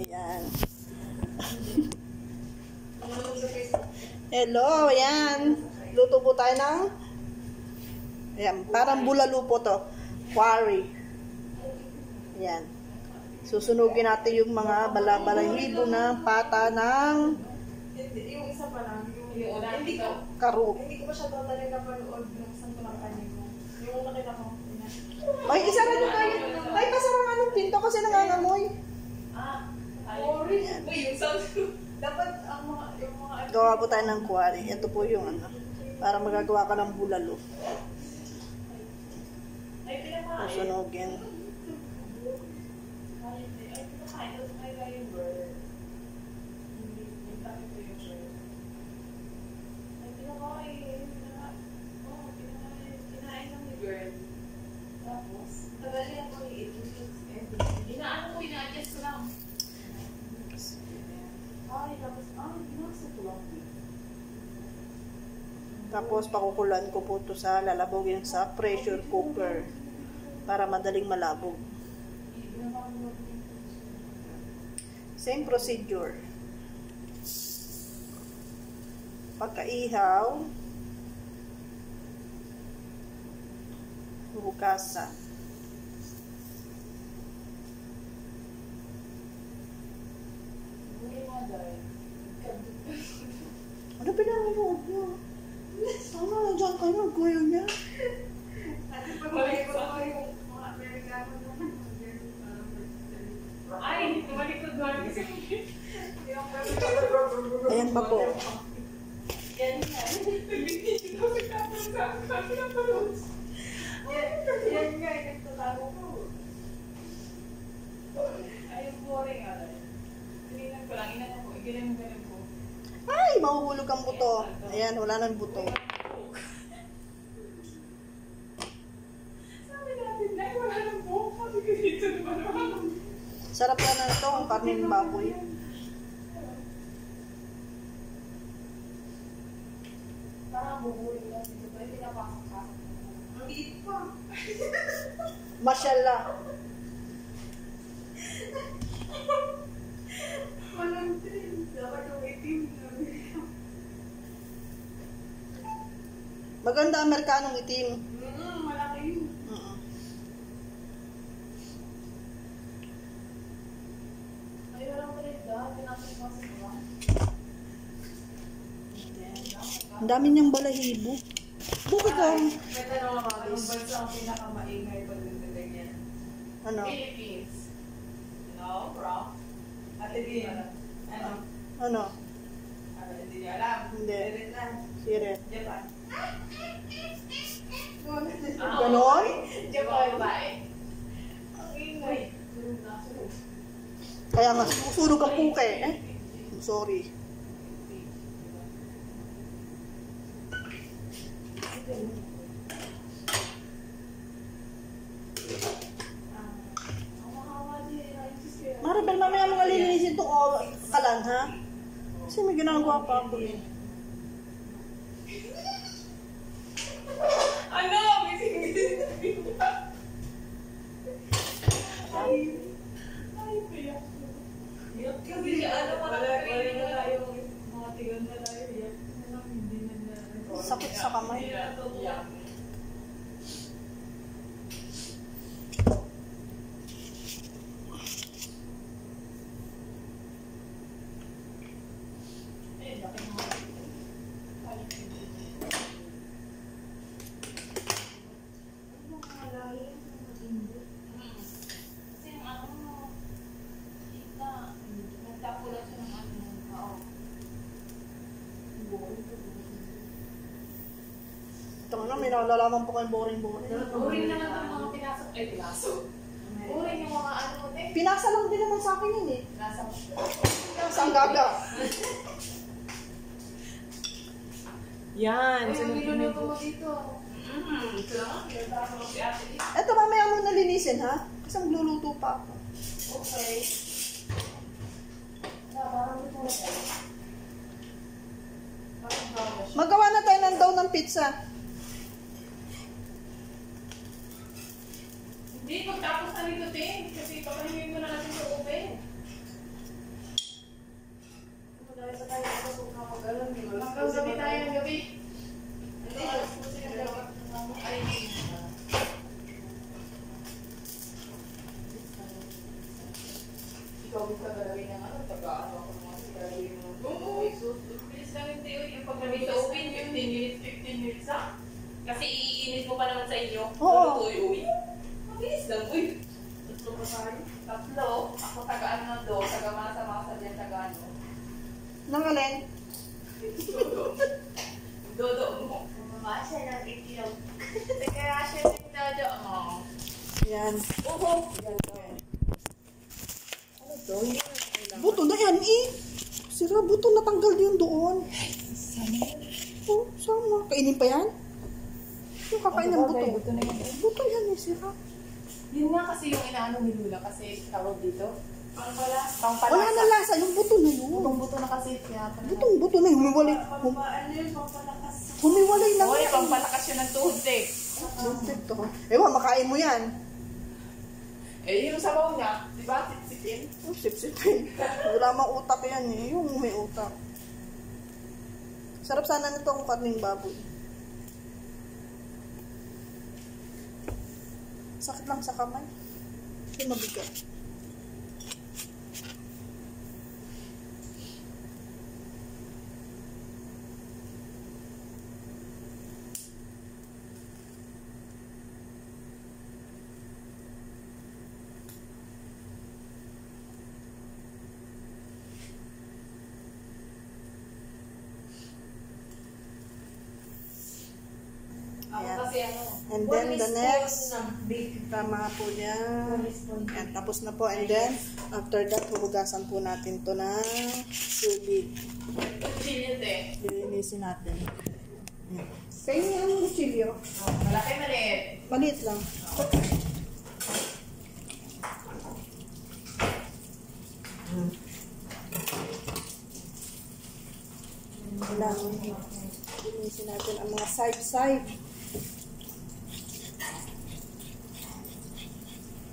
Ayan. Hello, ayan. Luto po tayo ng ayan, parang bulalo po to. Quarry. Ayan. Susunugin natin yung mga balahibo na pata ng yung isa pa lang, yung karo. hindi ko pa siya totally napanood nung isang ko lang kanino. Yung nakita ko. Ay, isa na yung kayo. Ay, pasara nga ng pinto kasi nangangamoy. Orange. Yung sound. Dapat ang mga, Gawa po tayo ng quarry. Ito po yung ano. Para magagawa ka ng bulalo. Susunugin. Tapos pakukulan ko po ito sa lalabogin sa pressure cooker para madaling malabog. Same procedure. Pagkaihaw, hugasan. Ano pinanood niyo? Sana nandiyan kayo, kuya niya. Ate, pag-balik ko ako yung mga Amerikano naman. Ay, tumalikod doon kasi. Ayan pa po. Yan nga. Yan nga, nagtatago ko. Ay, boring nga. Tininan ko lang, inano ko, iginan ko. Ay, mahuhulog ang buto. Ayan, wala nang buto. Sabi natin, dahil wala nang buhok. Sabi ko dito naman. Sarap na na ito, ang karne ng baboy. Parang bubuhin lang dito. Hindi napasok-pasok. Ang liit pa. Mashallah. Walang trim. Dapat yung itim na. Maganda Amerikanong itim. Malaki yun. Ay, walang trim dahil. Pinasok-pasok ba? Ang dami niyang balahibo. Bukod lang. May tanong ako, anong bansa ang pinakamaingay pagdating niya? Ano? Philippines. No, bro. Ate Din. Ano? Ano? Hindi niya alam. Hindi. Vietnam. Siret. Japan. Ganon? Japan. Bye. Ang ingay. Kaya nga, susunog ang puke. Sorry. Maribel, mamaya mga lilinisin itong kalan, ha? Kasi may ginagawa pa ako eh. Ano? May singisin. Ay, piyak. Kasi siya, ano, wala na tayo, mga tigan na tayo, hindi na. Sakit sa kamay. Ito nga, may nalalaman po kayong boring. Boring naman ang mga pinasok. Ay, pinasok. Boring yung mga ano, Pinasa lang din naman sa akin yun eh. Nasa Saan gaga? yan. Ay, niluluto mo dito. Eto, mamaya mo nalinisin, ha? Kasi magluluto pa ako. Okay. Magawa na tayo ng dough ng pizza. Hindi, pagtapos na nito, Ting. Kasi papahingin mo na natin sa oven. ikaw yung tagalagay ng ano, taga-ano ako mga tagalagay ng oo, bilis lang yung theory. Yung pagkabit sa open, 15 minutes ha? Kasi iinit mo pa naman sa inyo. Oo. Uy. Mabilis lang, uy. Tatlo pa tayo. Tatlo. Ako taga-ano do, taga-masa-masa dyan, taga-ano. Nang alin? Dodo mo. Mamasa ng itlog. Taga-rasya ng dodo mo. Yan. Oo. Ano to? Buto na yan eh. Sira, buto natanggal yun doon. Sana. Oh, sama. Kainin pa yan? Yung kakain ng buto. Buto na yan. Buto yan eh, sira. Yun nga kasi yung inaano ni Lula kasi tawag dito. Pangpalasa. Wala na lasa, yung buto na yun. Butong-buto na kasi kaya pa na. Butong buto na yun. Humiwalay. Ano yun? Pampalakas. Humiwalay lang Hoy, yan. pampalakas yun ng tuhod eh. Luntik to. Ewan, makain mo yan. Eh, yung sabaw niya, di ba? Sipsipin. Oh, sip-sipin. Wala mang utak yan eh. Yung may utak. Sarap sana nito ang karning baboy. Sakit lang sa kamay. Hindi mabigat. Ako Ayan. kasi ano. And then the next, big. tama po yan. Yan, tapos na po. And then, after that, huhugasan po natin to ng tubig. Kutsilyo eh. Lilinisin natin. Yan. Kainin ang kutsilyo. Malaki maliit. Maliit lang. Wala. Lilinisin natin ang mga side-side.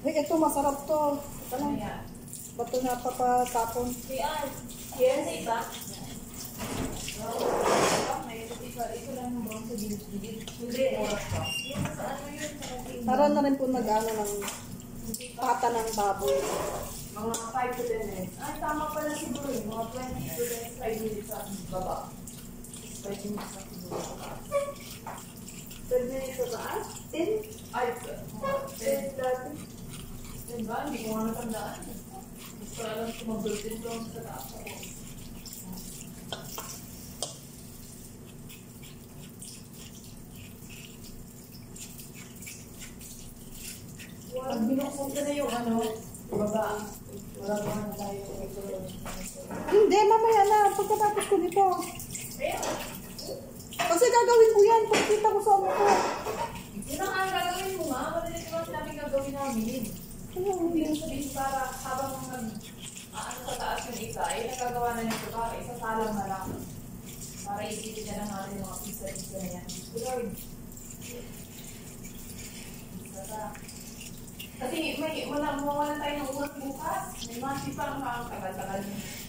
Hey, ito masarap to. Ito lang. Ayan. Ba't ito napapatapon? Yan. Yan sa iba. Ito lang yung brown sa gilid. Hindi. Yan sa ano yun. Para na rin po nag-ano ng pata ng baboy. Mga 5 to 10 minutes. Ay, tama pala siguro yun. Mga 20 to 25 minutes sa baba. 5 minutes sa siguro. 10 minutes sa taas? 10? Ay, mga 10 dati. Diba? Hindi ko nga natandaan. Gusto ko alam kung mag-bulletin ko sa taas ako. Pag binuksan ko na yung ano, baba, wala pa na tayo. Hindi, mamaya na. Pagkatapos ko nito. Ayun. Kasi gagawin ko yan. Pagkita ko sa ano ko. Yun ang ang gagawin mo nga. Madalit naman namin gagawin namin. Hindi mo sabihin para habang ano sa taas yung isa, ay nagagawa na nito para isasalang na lang. Para isipin na lang natin yung mga pizza-pizza na yan. Lord. Kasi mawalan tayo ng ulat bukas. May masi pa ang tagal-tagal niya.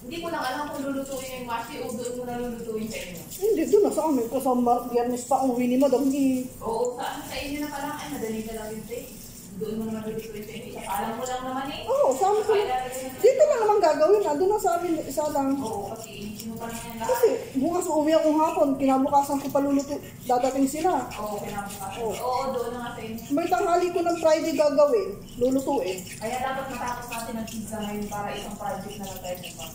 Hindi ko lang alam kung lulutuin yung masi o doon mo na lulutuin sa inyo. Hindi, doon na sa amin. Kasama, biyernes pa ang uwi ni Madam E. Oo, saan sa inyo na pala? Ay, madali na lang yun sa inyo. Doon mo naman lulutuin sa inyo. Alam mo lang naman eh. Oo, sa amin. Dito na naman gagawin. Doon na sa amin. Isa lang. Oo, kasi hindi mo pa naman lahat. Kasi bukas uwi akong hapon. Kinabukasan ko paluluto. Dadating sila. Oo, kinabukasan. Oo. Oo, doon na nga sa inyo. May tanghali ko ng Friday gagawin. Lulutuin. Kaya dapat matapos natin ang pizza ngayon para isang project na lang tayo bukas.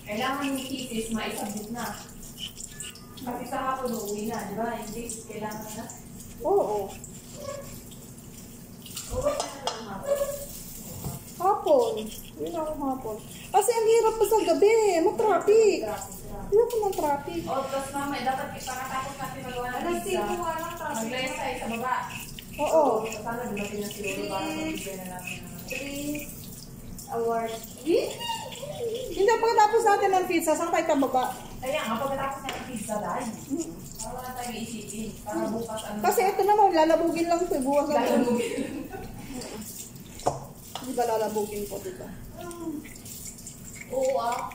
Kailangan yung thesis maisabit na. Kasi sa hapon uuwi na, di ba? Yung thesis kailangan na. Oo. Oo, na lang hapon. Hapon. Uwi na ako hapon. Kasi ang hirap pa sa gabi. Matraffic. Hirap ko ng traffic. Oh, tapos mamaya, dapat pagkatapos natin magawa ng pizza. Mag-less tayo sa baba. Oo. Sana dumating na siguro para magbigyan na natin ng 3 hours. Hindi, pagkatapos natin ng pizza, saan tayo tababa? Kaya nga, pagkatapos natin pizza dahil. Para wala tayo iisipin. Para bukas ano. Kasi ito naman, lalabugin lang ito. Bukas lang ito. lalabugin. Hindi ba lalabugin po dito? Oo ah.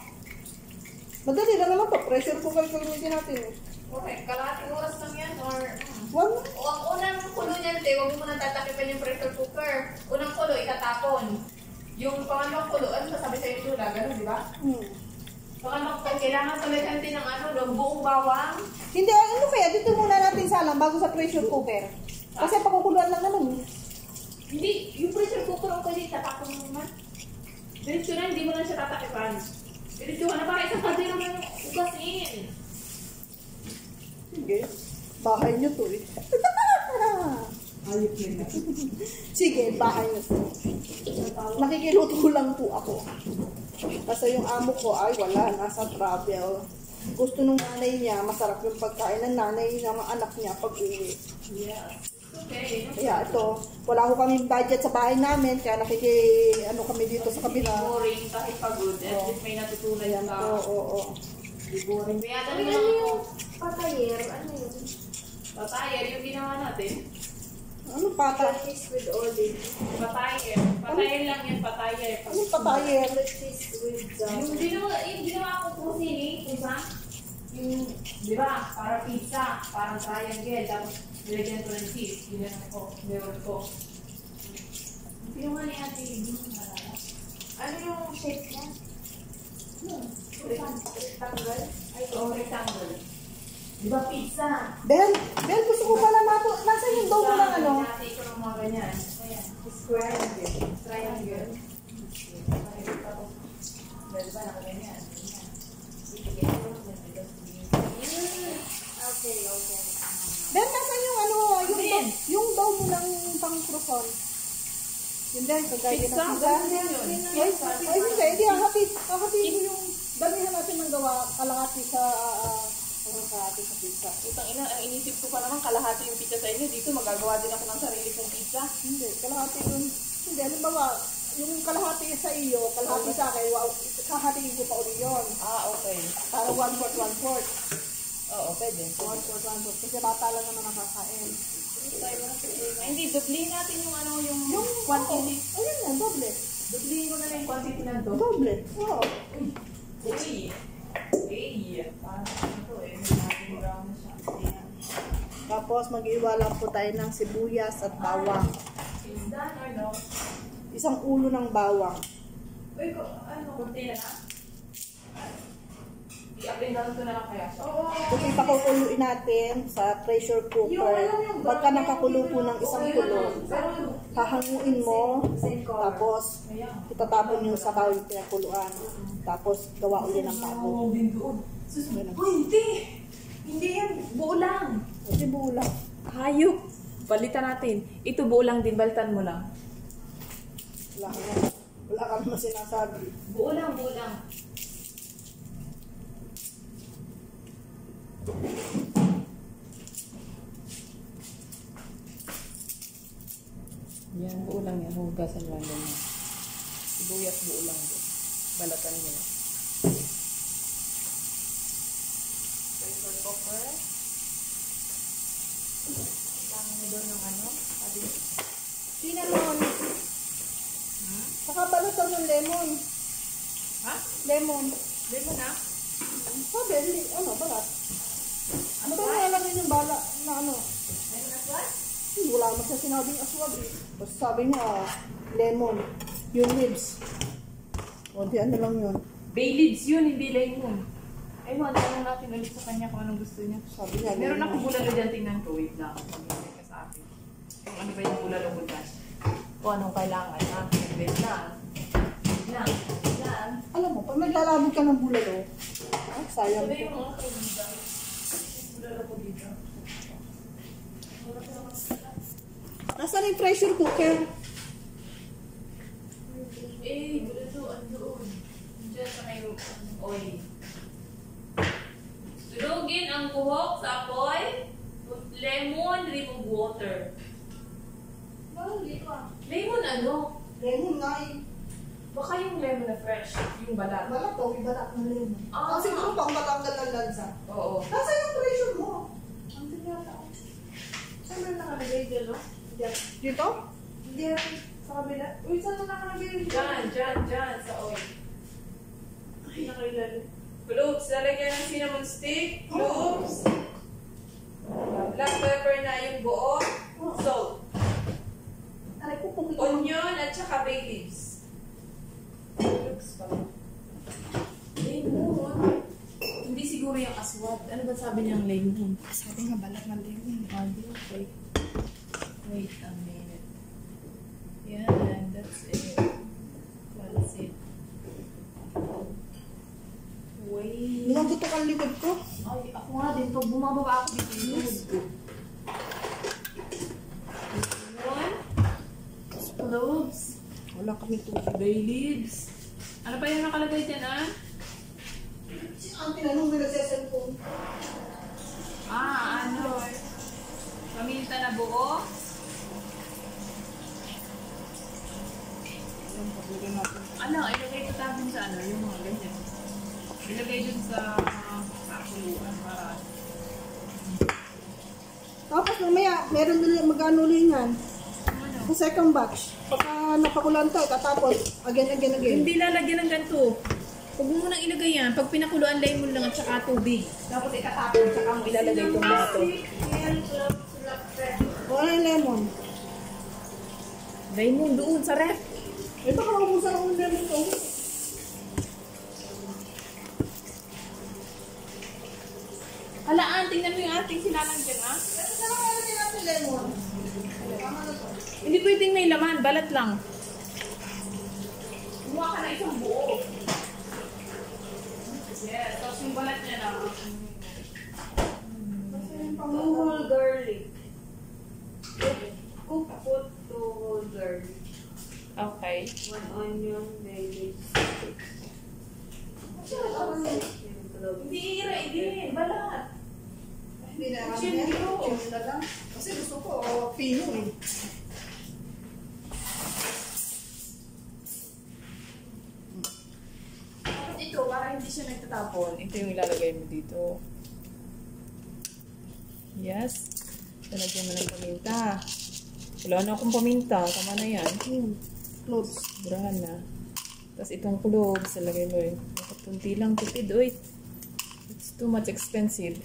Madali na naman to. Pressure cooker gamitin natin. Okay, kalahating oras lang yan or Wag. O ang unang kulo niyan, te, huwag mo muna tatakipan yung pressure cooker. Unang kulo, itatapon. Yung pangalawang kulo, ano sasabi sa'yo ni Lula? Ganun, di ba? Pangalawang kulo, kailangan talagang ng ano, ng buong bawang. Hindi, ano kaya? Dito muna natin salang bago sa pressure cooker. Kasi pakukuluan lang naman. Hindi, yung pressure cooker o pwede itatapon mo naman. Diretso na, hindi mo na siya tatakipan. Diretso ka na ba? Isang kasi naman yung ugasin. Sige. Bahay niyo to eh. Ayok yun. Sige, bahay niyo to. Nakikiluto lang po ako. Kasi yung amo ko ay wala, nasa travel. Gusto nung nanay niya, masarap yung pagkain ng nanay niya, mga anak niya pag uwi. Yeah. Okay. Kaya ito, wala ko kaming budget sa bahay namin, kaya ano kami dito sa kabila. Boring kahit pagod. At least may natutunan Ayan ka. po, oo. Boring. Kaya Ano talaga yung patayer? Ano yun? Patayer yung ginawa natin. Ano pata? Cheese with olive. Patayer. Patayer lang yan, patayer. Ano patayer? Cheese with Yung ginawa ko po sini, isa, yung, di ba, para pizza, parang triangle, tapos nilagyan ko ng cheese, yun ko, meron ko. Yung pinuha ni ate, hindi mo malala. Ano yung shape niya? Rectangle? Ay, Oh, rectangle. Di ba pizza? Ben, gusto ko pala nasa yung daw mo ng ano? Nati ko ng mga ganyan. Ayan, square, triangle. Tapos, dahil ba nakaganyan? okay. Ben, nasa yung ano, yung daw mo ng pang croissant. Yun din, kagaya ng Pizza? pizza. Ganyan yun. Ay, hindi, hahati ko yung damihan natin ng gawa, kalahati sa pizza. Utang ina, ang inisip ko pa naman kalahati yung pizza sa inyo. Dito magagawa din ako ng sarili kong pizza. Hindi, kalahati yun. Hindi, halimbawa, yung kalahati sa iyo, kalahati sa akin, kahatiin ko pa ulit yun. Ah, okay. Para 1/4. Oo, pwede. 1/4. Kasi bata lang naman nakakain. Hindi, dublihin natin yung ano, yung quantity. Ayun na, doble. Dublihin ko na lang yung quantity na to. Doble. Oo. Uy! Hey! Parang ito eh, may natin brown na siya. Ayan. Tapos mag-iwala po tayo ng sibuyas at bawang. Is done or no? Isang ulo ng bawang. Uy, ano, konti na na? I-apply na ito na lang kaya siya. Oo. Kasi pakukuluin natin sa pressure cooker. Pagka nakakulo po ng isang kulo, hahanguin mo, tapos itatapon yung sabaw yung pinakuluan. Tapos gawa ulit ng bago. din doon. Uy, hindi! Hindi yan. Buo lang. Kasi buo lang. Hayop. Balitan natin. Ito buo lang din. Balitan mo lang. Wala ka naman sinasabi. Buo lang, buo lang. Yan, buo lang yan. Hugasan lang yan. Sibuyas buo lang din. Balatan mo. Pressure cooker. Lang mo doon ng ano. Cinnamon. Saka balot daw ng lemon. Ha? Lemon. Lemon na? Sabi, ano, balat. Ano ba yung alam yung bala na ano? Lemon na what? Wala naman siya sinabing aswad eh. Basta sabi niya, lemon. Yung leaves. O, di ano lang yun. Bay leaves yun, hindi lemon. Ay mo, tanong natin ulit sa kanya kung anong gusto niya. Sabi niya, Meron lemon. ako bulalo dyan, tingnan ko. Wait lang. Sabihin ka sa akin. Yung ano ba yung bulalo ko dyan? Kung anong kailangan, ha? Wait lang. Wait lang. Wait lang. Alam mo, pag naglalabog ka ng bulalo, sayang Sabi po. yung mga kaibigan. Bulalo ko dito. Nasaan yung pressure cooker? Eh, bulalo, andoon. Diyan sa may oil. Durugin ang buhok sa apoy. Put lemon, remove water. Bakit dito ah? Lemon ano? Lemon nga eh. Baka yung lemon na fresh, yung balat. Balat to, may balat ng lemon. Ah. Siguro pang matanggal ng lansa. Oo. Nasaan yung pressure mo? Ang tigata ko. Saan na nakalagay dyan, no? Dito? Hindi natin sa kabila. Uy, saan na nakalagay dyan? Dyan, sa oil. Ay, nakailalim. Cloves, lalagyan ng cinnamon stick. Cloves. Black pepper na yung buo. Salt. Aray ko, kung ito. Onion at saka bay leaves. Looks pa. Lemon. Hindi siguro yung aswad. Ano ba sabi niyang lemon? Sabi nga, balat ng lemon. Okay. Wait a minute. Yan, that's it. That's it. Wait. Lumabutok ang likod ko. Ay, ako nga din. Pag bumababa ako dito, yung likod ko. Lemon. Cloves. Wala kami tubig. Bay leaves. Ano pa yung nakalagay dyan, ah? Ang tinanong nila sa cellphone. Ano? Paminta na buo. Ayan, pagulin natin. Ano, ilagay ko tapon sa ano, yung mga ganyan. Ilagay dun sa pakuluan para... Tapos mamaya, meron nila mag-ano lingan. Ano? Sa second batch. Pagka napakulan tayo, tatapos. Again. Hindi lalagyan ng ganito. Huwag mo munang ilagay yan. Pag pinakuluan, lemon lang at saka tubig. Tapos itatapon, saka mo ilalagay itong mga to. Wala yung lemon. Lemon doon sa ref. Eh, baka naubusan ako ng lemon to. Halaan, tingnan mo yung ating sinalang dyan, ah. Pero saan ang lalagyan natin lemon? Tama na to. Hindi pwedeng may laman, balat lang. Kumuha ka na isang buo. Yes, tapos yung balat niya na. Two whole garlic. Put two whole garlic. Okay. 1 onion, maybe 6. Hindi i-ready, balat. Hindi na naman Chill yan. yun. Chill na lang. Kasi gusto ko, pino eh. Tapos ito, para hindi siya nagtatapon, ito yung ilalagay mo dito. Yes. Talagyan mo ng paminta. Wala na akong paminta. Tama na yan. Cloves. Burahan na. Tapos itong cloves, talagay mo yun. Kunti lang, tipid. Uy, it's too much expensive.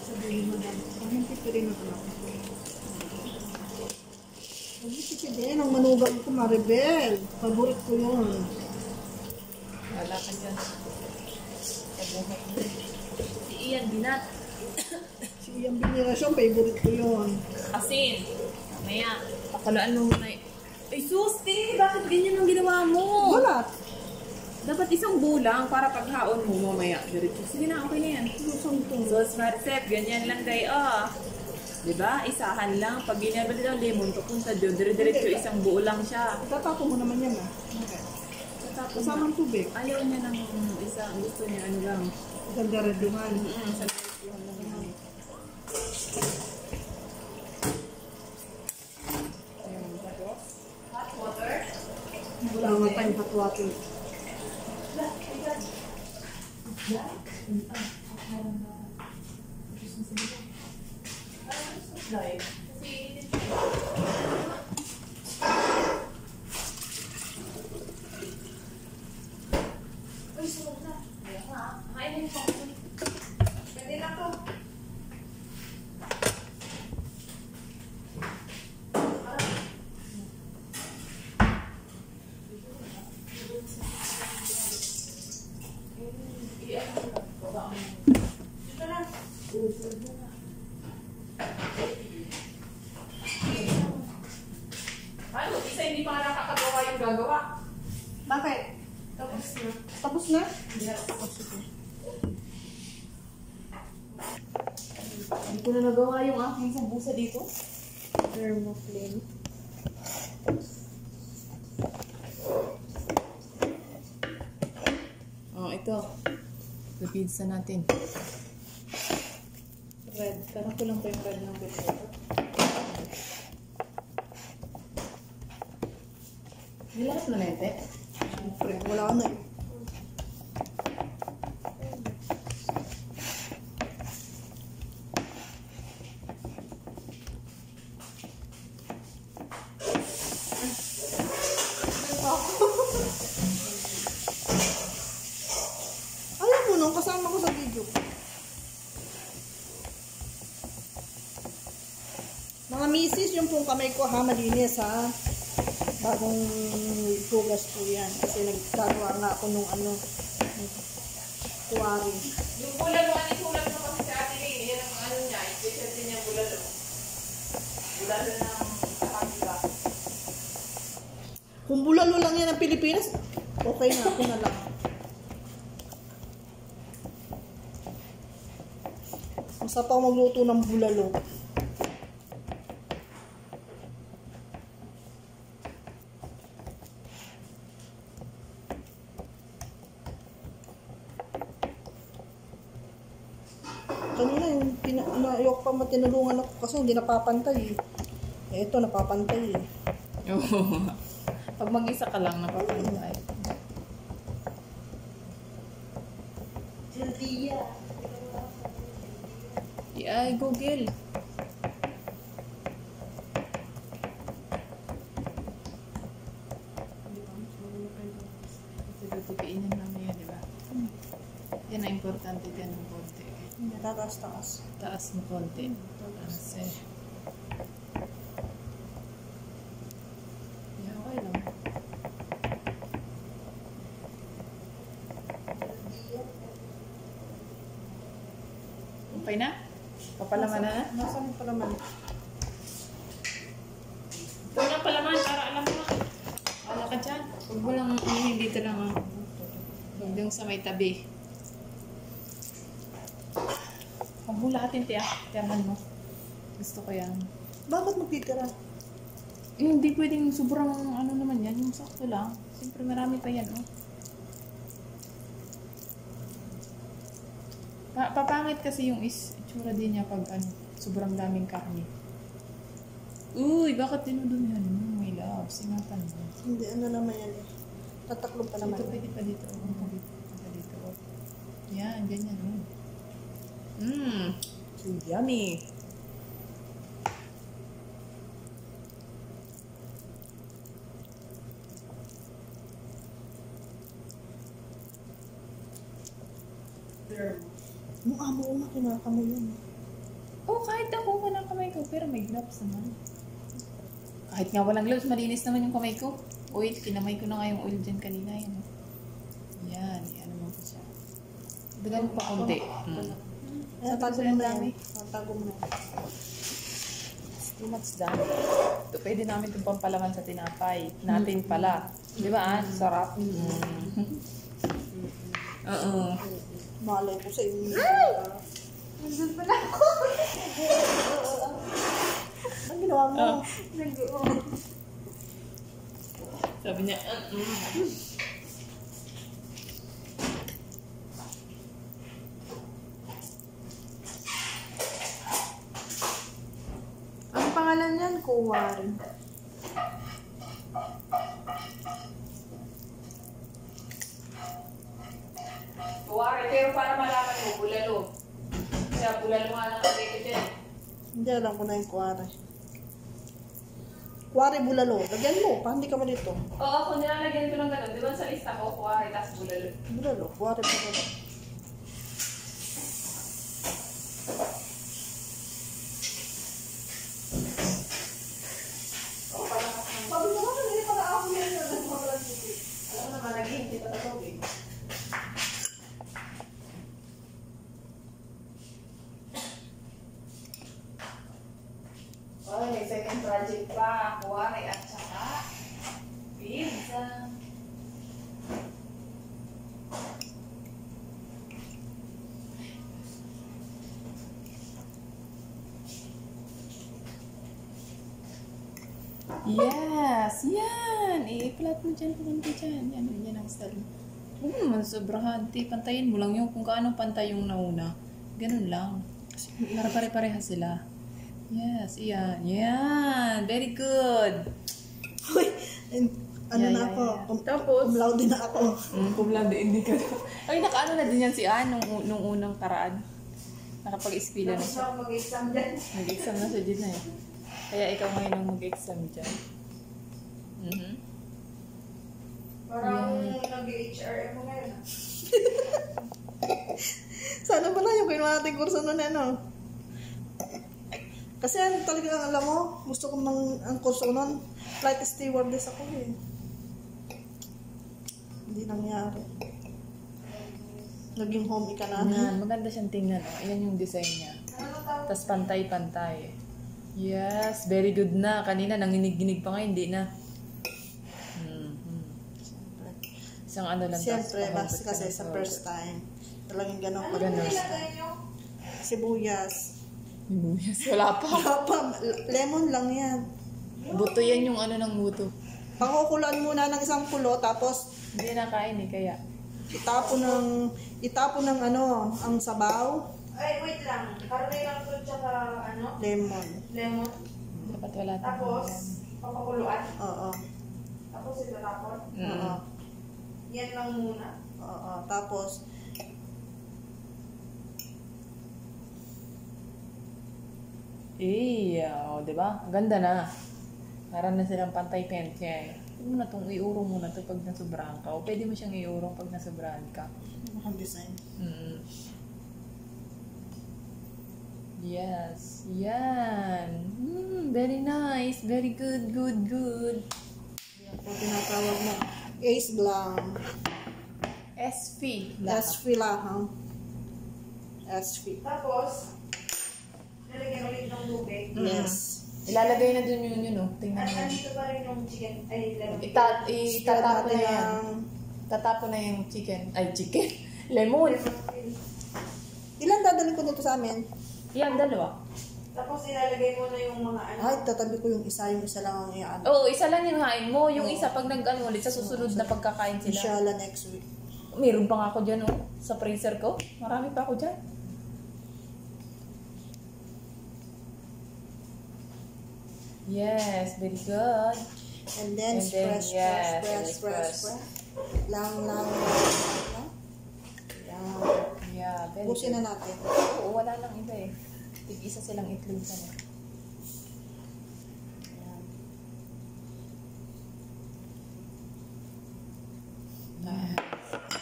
Sabihin mo na. Anong pipirin na ito ako? Huwag yung din. Ang manugang ko, Maribel. Paborit ko yun. Wala ka dyan. Kabuhay mo. Si Ian Binat. Si Iyang Binirasyon, favorite ko yun. Asin. Mamaya, pakulaan mo muna. Ay, Susti! Bakit ganyan ang ginawa mo? Balat. Dapat isang bulang para paghaon mo mamaya. Diretso. Sige na, okay na yan. Lusang ito. Sauce Marcep, ganyan lang kayo. Diba? Isahan lang. Pag ginaba dito ang lemon, papunta doon. Diretso isang buo lang siya. Itatapo mo naman yan ah. Okay. Kasamang tubig. Ayaw niya ng isa. Gusto niya ano lang. Ganda reduhan. Sa diretsuhan lang naman. Hot water. Wala nga tayong hot water. Ano? Isa hindi pa nga nakakagawa yung gagawa. Bakit? Tapos na. Tapos na? Yes. Hindi ko na nagawa yung Yung sambusa dito. thermoflame. Oh, ito. The pizza natin. Red. Kala ko lang pa yung red ng pizza. Nilakas na nete. Siyempre, wala na eh. Mga misis, yung pong kamay ko ha, malinis ha. Bagong hugas po yan. Kasi nagkagawa nga ako nung kuwari. Yung bulalo, isulat mo kasi sa atin eh. Yan ang niya, special din yung bulalo. Bulalo ng kapatida. Kung bulalo lang yan ng Pilipinas, okay na, ako na lang. Masarap ako magluto ng bulalo. Kanina yung ayok pa matinulungan ako kasi hindi napapantay eh. Ito napapantay eh. Oo. Pag mag-isa ka lang, napapantay. Silvia. Ay, Google. Tutupiin yan namin yan, di ba? Yan ang importante din ng konti. Taas. Taas mo konti. Kasi... Yeah, okay lang. Okay na? Papalaman na? Nasaan yung palaman? Ito na palaman para alam mo. Wala ka dyan. Huwag mo lang dito lang. Huwag yung sa may tabi. Huwag mo lahatin tiyak. Tiyaman mo. Gusto ko yan. Bakit magtitira? Hindi pwedeng sobrang ano naman yan. Yung sakto lang. Siyempre marami pa yan. Oh. Papangit kasi yung itsura din niya pag sobrang daming karne. Uy, bakit dinudumihan mo? My love, singatan mo. Hindi, naman yan eh. Tataklo pa naman. Dito, pwede pa dito. Dito. Yan, ganyan. So yummy. Yung amo ko na kinakamoy yan. Oh, kahit ako walang kamay ko, pero may gloves naman. Kahit nga walang gloves, malinis naman yung kamay ko. Oil, kinamay ko na nga yung oil dyan kanina. Yan, yan naman ko siya. Dagan mo pa konti. Tago mo na yan. Tago mo na yan. Too much done. Ito, pwede namin itong pampalaman sa tinapay. Natin pala. Di ba, sarap. Oo. Malay ko sa inyo. Nandun pala ako. Anong ginawa mo? Sabi niya, Ang pangalan niyan, Kuwari. Kuwari, pero para malaman mo, bulalo. Kaya bulalo nga lang kasi ito dyan. Hindi alam ko na yung Kuwari. Kuwari bulalo. Lagyan mo, pa hindi ka malito. Oo, ako nilalagyan ko ng gano'n. Di ba sa lista ko, kuwari, tapos bulalo. Bulalo, Kuwari bulalo. Sabi ko nga, hindi pala ako yan. Alam mo naman, naghihintay pa sa tubig. Oh, may second project pa. Kuwari at saka pizza. Yes! Yan! I-flat mo dyan, pumunta dyan. Yan ang style mo. Huwag mo naman sobrahan. Pantayin mo lang yung kung kaano pantay yung nauna. Ganun lang. Para pare-pareha sila. Yes, yan. Yan! Very good! Uy, ano Yeah, na yeah, ako? yeah. Tapos? Cum laude na ako. Cum laude, hindi ka. Ay, nakaano na din yan si Ann nung unang paraan. Nakapag-eskwela na siya. Mag-exam dyan. Mag-exam na siya din na eh. Kaya ikaw ngayon ang mag-exam dyan. Parang nag-HRM mo ngayon. Sana pala yung kinuha natin kurso nun ano. Kasi ano talaga, alam mo, gusto ko ang kurso nun, flight stewardess ako eh. Hindi nangyari. Naging home ka na. Yan, maganda siyang tingnan. Oh. Ayan yung design niya. Tapos pantay-pantay. Yes, very good na. Kanina nanginig-ginig pa nga, hindi na. Isang ano lang. Siyempre, tapos kasi sa first time, talagang ganun pag Ganun. first time. Sibuyas. Sibuyas. Wala pa. Wala pa, lemon lang yan. Buto yan yung ano ng buto. Pakukulan muna ng isang kulo, tapos Hindi na kain eh, kaya. itapon ng ano, ang sabaw, Ay, wait lang. Karne lang to tsaka ano? lemon. Lemon. Dapat wala tayong Tapos, papakuluan. Oo. Tapos itatapon. Oo. Yan lang muna. Oo. Tapos, oh, di ba? Ganda na. Para na silang pantay-pantay. Huwag mo na itong iurong muna ito pag nasobrahan ka. O pwede mo siyang iurong pag nasobrahan ka. naka-design. Yes. Yan. Very nice. Very good, good, good. Yan po tinatawag mo. Ace Blanc. SV. SV lahang. SV. Tapos, nalagyan ulit ng tubig. Yes. Ilalagay na dun yun, oh. Tingnan At mo. andito pa rin yung chicken. Ay, lemon. Itatapon na yan. Tatapon na yung chicken. Ay, chicken. Lemon. Ilan dadalhin ko dito sa amin? Yan, dalawa. Tapos ilalagay mo na yung mga ano. Ay, tatabi ko yung isa lang ang iaan. Oo, isa lang yung hain mo. Yung isa, pag nag-ano ulit, sa susunod na pagkakain sila. Inshallah next week. Meron pa nga ako dyan, oh. Sa freezer ko. Marami pa ako dyan. Yes, very good. And then, And then, press. Lang. Yan. Yeah, very Busin good. na natin. Oo, wala lang iba eh. Tig-isa silang itlog sa niya. Yan.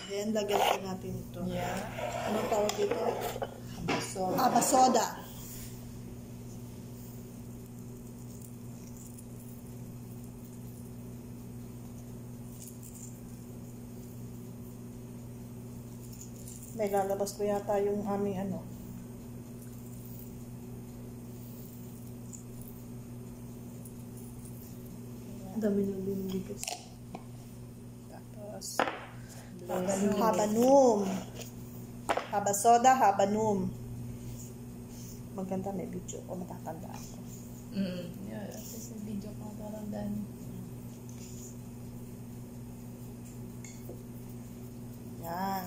Then, lagyan po natin ito. Yeah. Anong tawag dito? So, Abasoda. May lalabas ko yata yung aming ano. Dami ng binibigis. Tapos, habanum. Habasoda, habanum. Maganda, may video ko, matatandaan ko. yeah, sa video ko parang dami. Yan.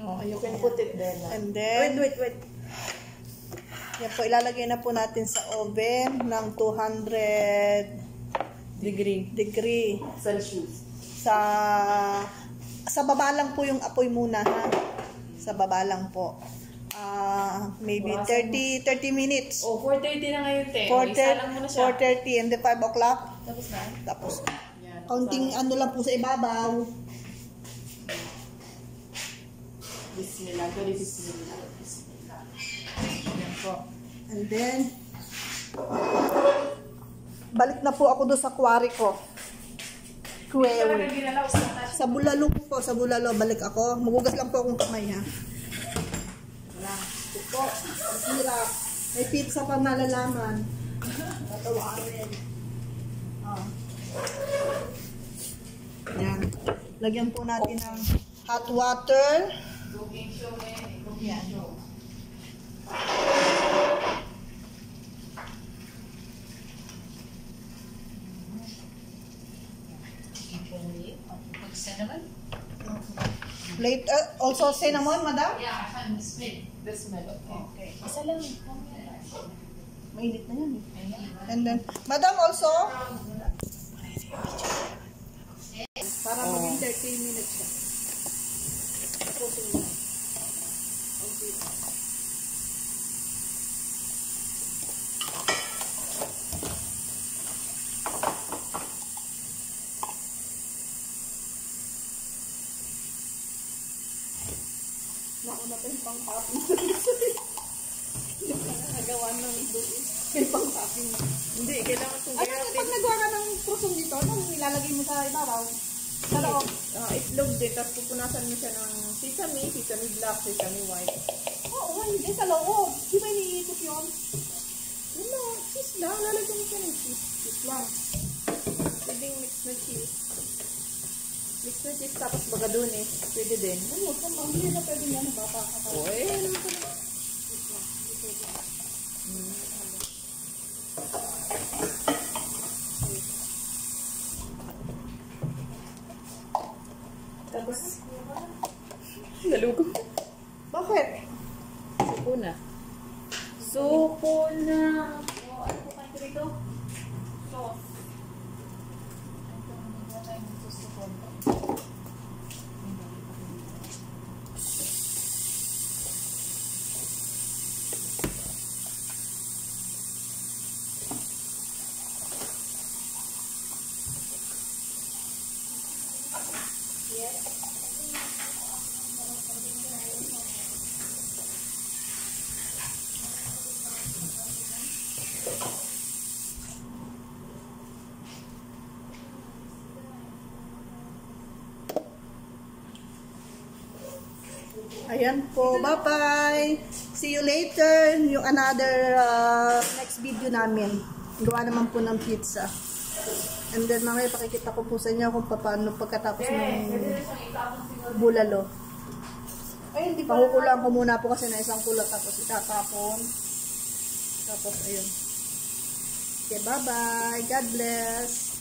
Oh, you can put it there na. And then, wait. Yan po, ilalagay na po natin sa oven ng 200 degree. Celsius. Sa baba lang po yung apoy muna, ha? Sa baba lang po. Maybe 30 minutes. Oh, 4:30 na ngayon, te. Isa lang muna siya. 4:30 and then 5 o'clock. Tapos na. Tapos, Yan. kaunting ano lang po sa ibabaw. Bismillah. Very bismillah. Bismillah. Yan po. And then, balik na po ako doon sa quarry ko. Quarry. ginalaw sa taas. Sa bulalo po, sa bulalo, balik ako. Magugas lang po akong kamay, ha. Wala. Ito po. Hirap. May pizza pa nalalaman. Natawa rin. Oh. Yan. Lagyan po natin ng hot water. Cooking show eh. Yan. Cinnamon? Later, also cinnamon, madam? Yeah, I found the smell. The smell, okay. Isa lang. Mainit na yan. And then, madam also, para maging 30 minutes siya. Tapusin mo. Nauna pa yung pang-topping. Hindi ka nagawa ng doon. May pang-topping. Hindi, kailangan itong Ay, kasi pag nagawa ka ng krusong dito, anong ilalagay mo sa ibabaw? Sa loob. Itlog din, tapos pupunasan mo siya ng sesame black, sesame white. Oo, hindi sa loob. Di ba iniikot yun? Ano, cheese lang. Lalagyan mo siya ng cheese. Cheese lang. Pwedeng mix na cheese. Mix na cheese tapos bagadunes. Pwede din. Ano, hindi na pwede yan. Baka Oo, ano pa na. Tapos, nalugong. Bakit? Suko na. Suko na. Ano po kayo dito? Sauce. Ayan po. Bye-bye. See you later. Yung another next video namin. Gawa naman po ng pizza. And then mamaya pakikita ko po sa inyo kung paano pagkatapos ng bulalo. Ay, hindi pa. Pakukulang ko muna po kasi na isang kulat tapos itatapon. Tapos ayun. Okay, bye-bye. God bless.